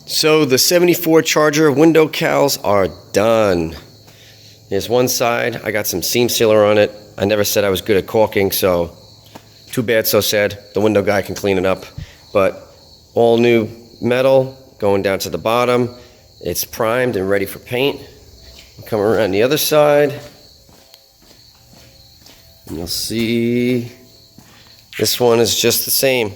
So the 74 Charger window cowls are done. There's one side, I got some seam sealer on it. I never said I was good at caulking, so too bad, so sad. The window guy can clean it up. But all new metal going down to the bottom. It's primed and ready for paint. Come around the other side, and you'll see this one is just the same.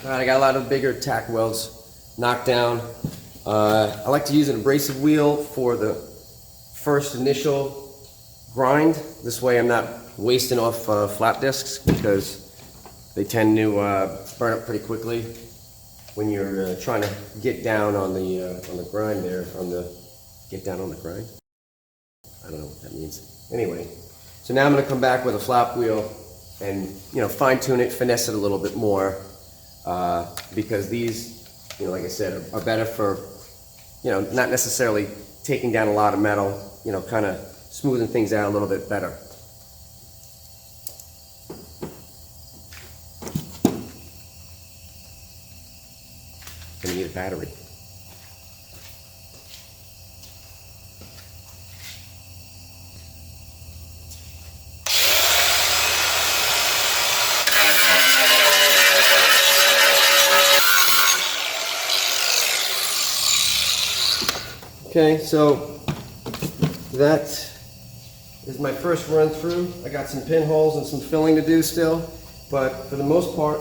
Alright, I got a lot of bigger tack welds knocked down. I like to use an abrasive wheel for the first initial grind. This way I'm not wasting off flat discs because they tend to burn up pretty quickly when you're trying to get down on the grind there. Get down on the grind? I don't know what that means. Anyway, so now I'm going to come back with a flap wheel and fine tune it, finesse it a little bit more. Because these, like I said, are better for, not necessarily taking down a lot of metal, kind of smoothing things out a little bit better. Gonna need a battery. Okay, so that is my first run through. I got some pinholes and some filling to do still, but for the most part,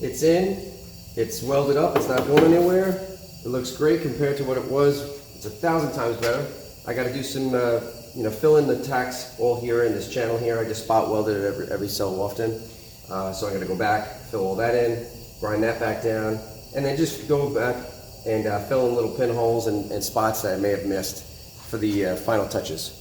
it's in, it's welded up, it's not going anywhere. It looks great compared to what it was. It's 1,000 times better. I got to do some, fill in the tacks all here in this channel here. I just spot welded it every so often. So I'm going to go back, fill all that in, grind that back down, and then just go back and fill in little pinholes and spots that I may have missed for the final touches.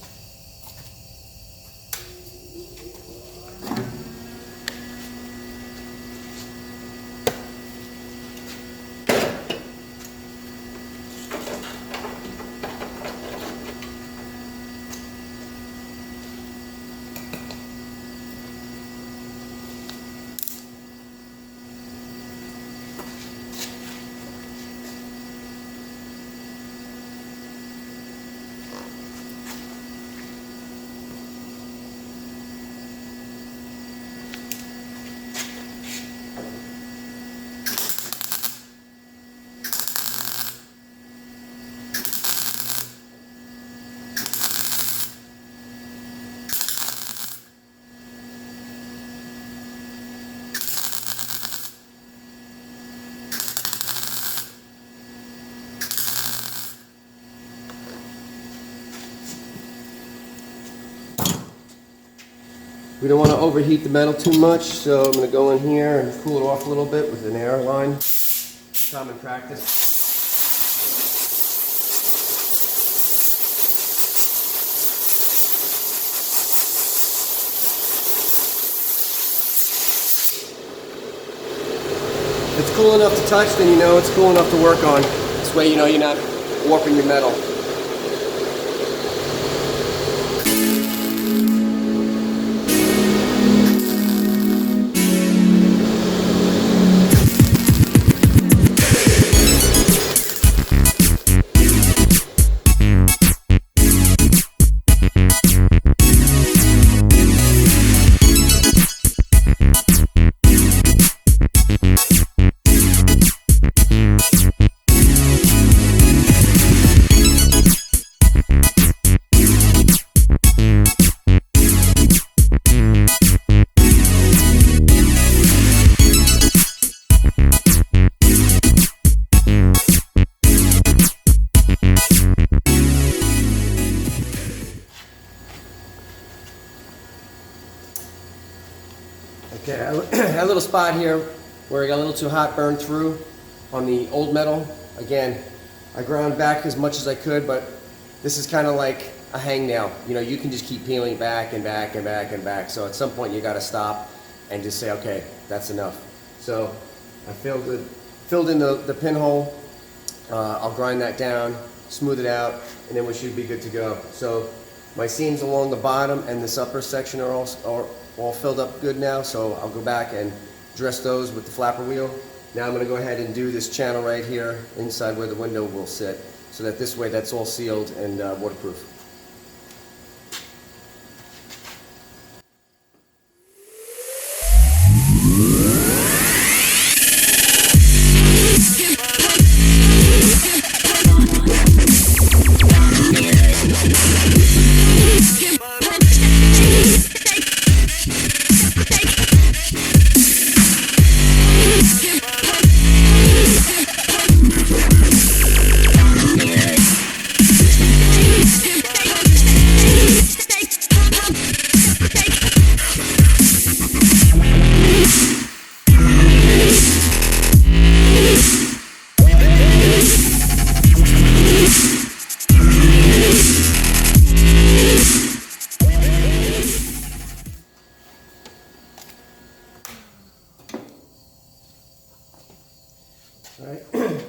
We don't want to overheat the metal too much, so I'm going to go in here and cool it off a little bit with an air line. Common practice. If it's cool enough to touch, then you know it's cool enough to work on. This way you know you're not warping your metal. Okay, I had a little spot here where it got a little too hot, burned through on the old metal. Again, I ground back as much as I could, but this is kind of like a hangnail. You know, you can just keep peeling back and back and back and back. So at some point you got to stop and just say, okay, that's enough. So I filled in the pinhole. I'll grind that down, smooth it out, and then we should be good to go. So my seams along the bottom and this upper section are all filled up good now. So I'll go back and dress those with the flapper wheel. Now I'm going to go ahead and do this channel right here inside where the window will sit, so that this way that's all sealed and waterproof.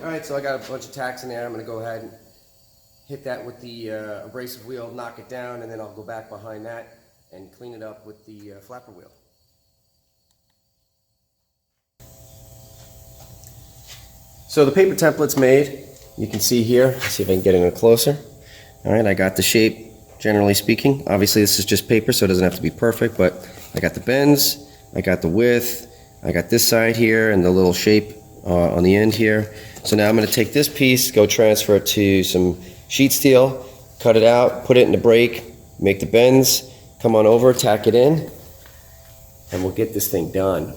Alright, so I got a bunch of tacks in there. I'm going to go ahead and hit that with the abrasive wheel, knock it down, and then I'll go back behind that and clean it up with the flapper wheel. So the paper template's made. You can see here. Let's see if I can get it a little closer. Alright, I got the shape, generally speaking. Obviously this is just paper, so it doesn't have to be perfect, but I got the bends, I got the width, I got this side here, and the little shape on the end here. So now I'm going to take this piece, go transfer it to some sheet steel, cut it out, put it in the brake, make the bends, come on over, tack it in, and we'll get this thing done.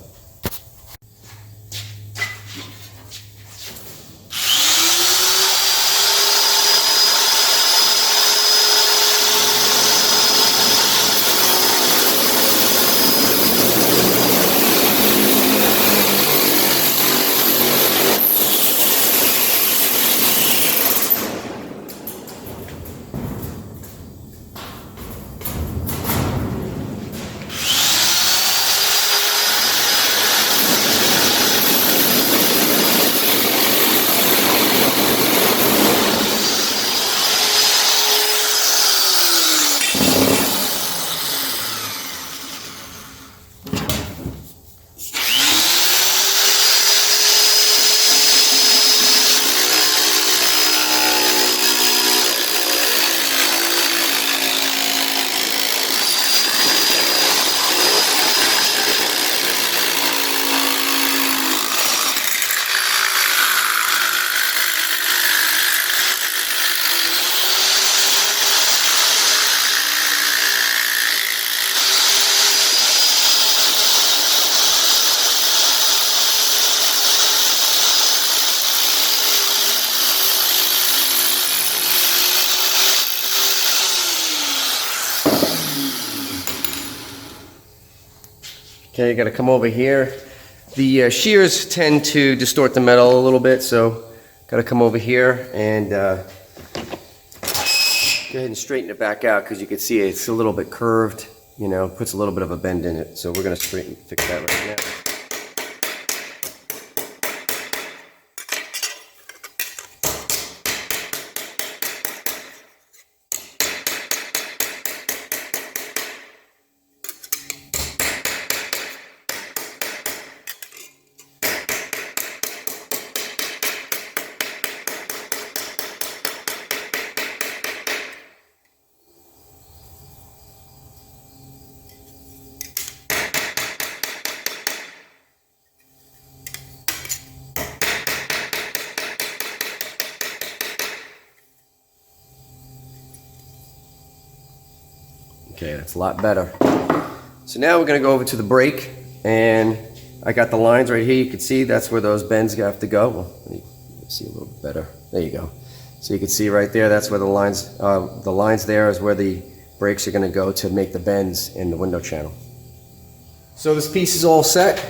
Okay, you got to come over here. The shears tend to distort the metal a little bit, so got to come over here and go ahead and straighten it back out, because you can see it's a little bit curved, you know, puts a little bit of a bend in it. So we're going to fix that right now. Okay, that's a lot better. So now we're going to go over to the brake, and I got the lines right here. You can see that's where those bends have to go. Well, let me see a little bit better. There you go. So you can see right there, that's where the lines there is where the brakes are going to go to make the bends in the window channel. So this piece is all set.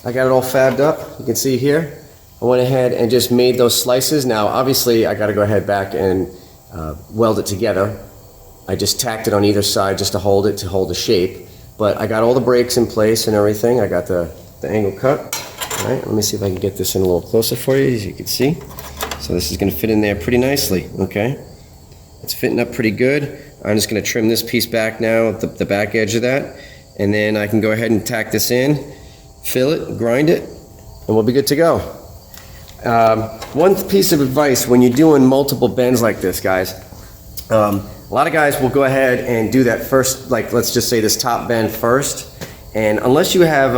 I got it all fabbed up. You can see here. I went ahead and just made those slices. Now, obviously, I got to go ahead back and weld it together. I just tacked it on either side just to hold the shape. But I got all the breaks in place and everything. I got the angle cut. All right, let me see if I can get this in a little closer for you, as you can see. So this is going to fit in there pretty nicely, okay? It's fitting up pretty good. I'm just going to trim this piece back now, the back edge of that, and then I can go ahead and tack this in, fill it, grind it, and we'll be good to go. One piece of advice when you're doing multiple bends like this, guys, a lot of guys will go ahead and do that first, like let's just say this top bend first, and unless you have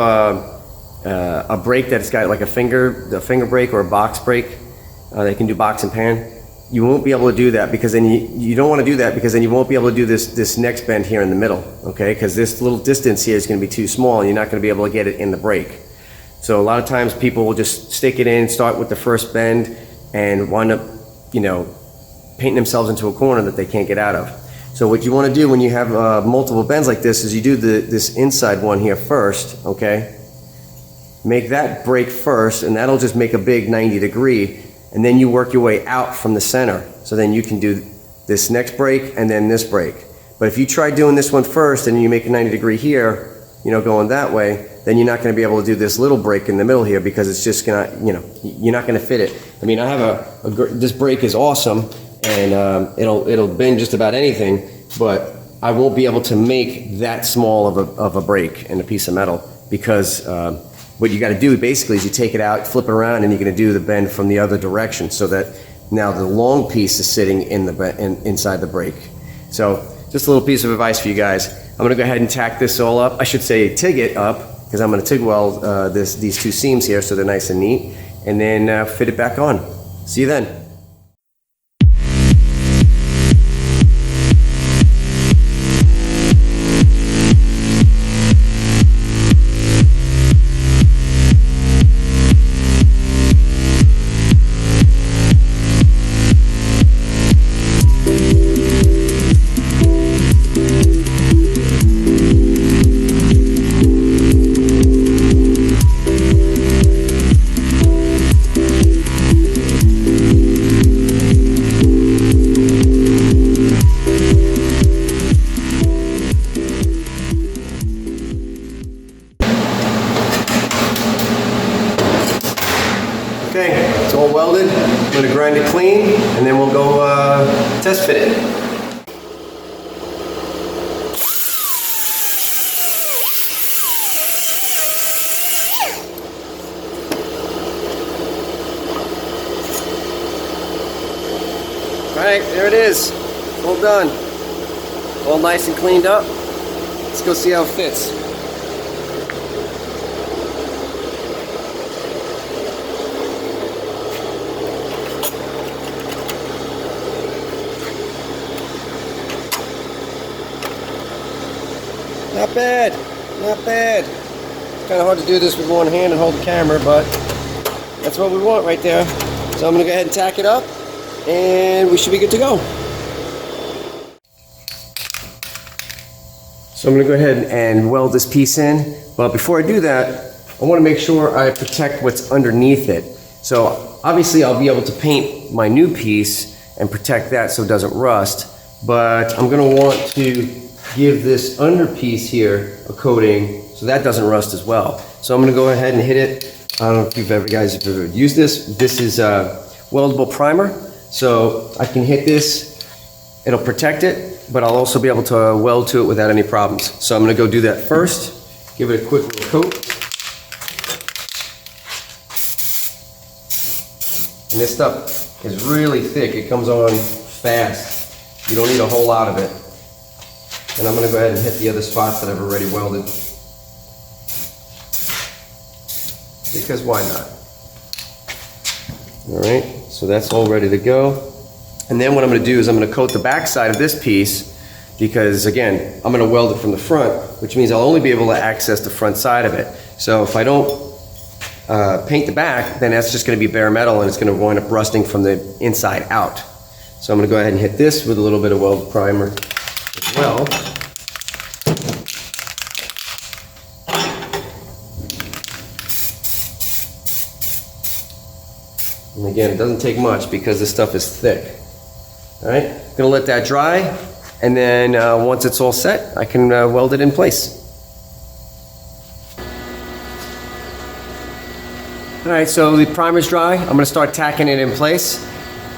a brake that's got like a finger brake or a box brake, they can do box and pan. You won't be able to do that, because then you don't want to do that, because then you won't be able to do this next bend here in the middle, okay? Because this little distance here is going to be too small and you're not going to be able to get it in the brake. So a lot of times people will just stick it in, start with the first bend, and wind up, painting themselves into a corner that they can't get out of. So what you want to do when you have multiple bends like this is you do this inside one here first, okay? Make that break first, and that'll just make a big 90-degree. And then you work your way out from the center. So then you can do this next break and then this break. But if you try doing this one first and you make a 90-degree here, going that way, then you're not going to be able to do this little break in the middle here, because it's just gonna, you're not going to fit it. I mean, I have this break is awesome, and it'll bend just about anything, but I won't be able to make that small of a break in a piece of metal, because what you got to do basically is you take it out, flip it around, and you're going to do the bend from the other direction, so that now the long piece is sitting inside the brake. So just a little piece of advice for you guys. I'm going to go ahead and tack this all up. I should say TIG it up, because I'm going to TIG weld these two seams here so they're nice and neat, and then fit it back on. See you then. Okay, it's all welded. I'm going to grind it clean, and then we'll go test fit it. Alright, there it is. All done. All nice and cleaned up. Let's go see how it fits. Not bad, not bad. It's kind of hard to do this with one hand and hold the camera, but that's what we want right there. So I'm going to go ahead and tack it up, and we should be good to go. So I'm going to go ahead and weld this piece in, but before I do that, I want to make sure I protect what's underneath it. So obviously I'll be able to paint my new piece and protect that so it doesn't rust, but I'm going to want to give this under piece here a coating so that doesn't rust as well. So I'm going to go ahead and hit it. I don't know if you guys have ever used this. This is a weldable primer, so I can hit this, it'll protect it, but I'll also be able to weld to it without any problems. So I'm going to go do that first, give it a quick little coat. And this stuff is really thick, it comes on fast. You don't need a whole lot of it. And I'm going to go ahead and hit the other spots that I've already welded, because why not? Alright, so that's all ready to go. And then what I'm going to do is I'm going to coat the back side of this piece, because again, I'm going to weld it from the front, which means I'll only be able to access the front side of it. So if I don't paint the back, then that's just going to be bare metal, and it's going to wind up rusting from the inside out. So I'm going to go ahead and hit this with a little bit of weld primer as well. And again, it doesn't take much because this stuff is thick. All right, gonna let that dry, and then once it's all set, I can weld it in place. All right, so the primer's dry. I'm gonna start tacking it in place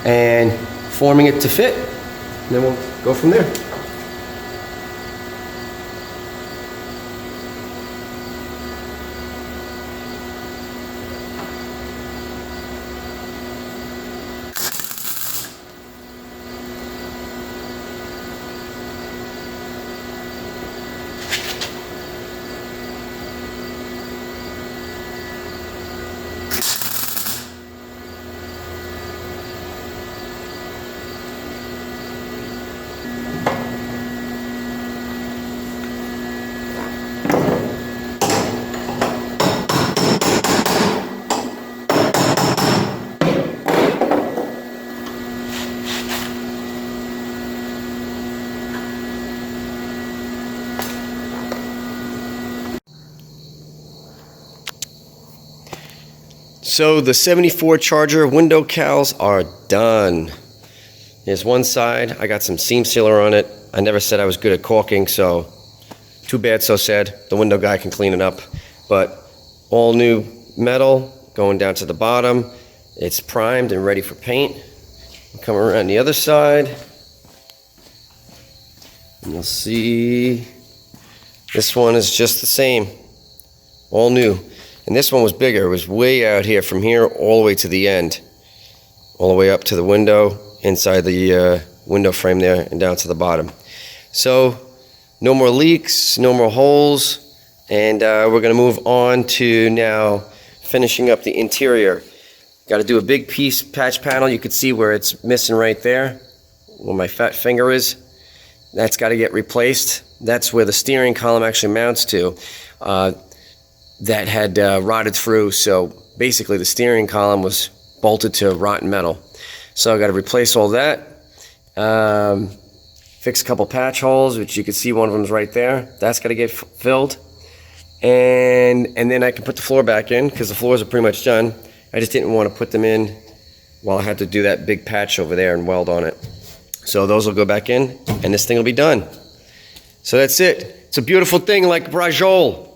and forming it to fit, and then we'll go from there. So the 74 Charger window cowls are done. There's one side, I got some seam sealer on it. I never said I was good at caulking, so too bad, so sad. The window guy can clean it up. But all new metal going down to the bottom. It's primed and ready for paint. Come around the other side, and you'll see this one is just the same, all new. And this one was bigger. It was way out here, from here all the way to the end, all the way up to the window, inside the window frame there, and down to the bottom. So no more leaks, no more holes, and we're gonna move on to now finishing up the interior. Got to do a big piece patch panel. You can see where it's missing right there, where my fat finger is. That's got to get replaced. That's where the steering column actually mounts to. That had rotted through, so basically the steering column was bolted to rotten metal. So I got to replace all that. Fix a couple patch holes, which you can see one of them is right there. That's got to get filled, and then I can put the floor back in because the floors are pretty much done. I just didn't want to put them in while I had to do that big patch over there and weld on it. So those will go back in, and this thing will be done. So that's it. It's a beautiful thing, like brajol.